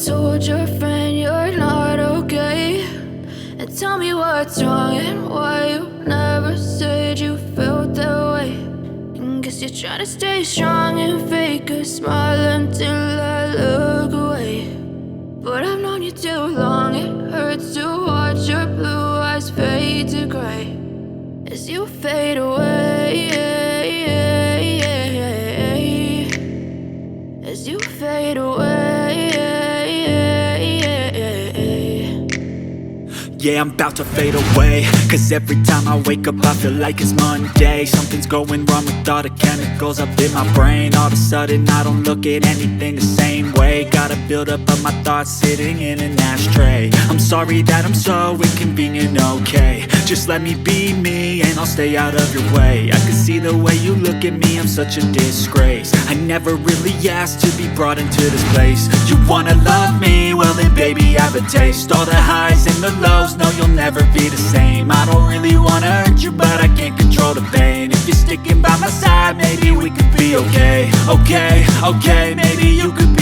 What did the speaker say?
told your friend you're not okay? And tell me what's wrong and why you never said you felt that way. And guess you're trying to stay strong and fake a smile until I look away. But I've known you too long, it hurts to watch your blue eyes fade to gray as you fade away, as you fade away. Yeah, I'm about to fade away, cause every time I wake up I feel like it's Monday. Something's going wrong with all the chemicals up in my brain. All of a sudden I don't look at anything the same way. Gotta build up of my thoughts sitting in an ashtray. I'm sorry that I'm so inconvenient, okay? Just let me be me and I'll stay out of your way. I can see the way you look at me, I'm such a disgrace. I never really asked to be brought into this place. You wanna love me? Well then baby I have a taste. All the highs and the lows, no you'll never be the same. I don't really wanna hurt you but I can't control the pain. If you're sticking by my side maybe we could be okay. Okay, maybe you could be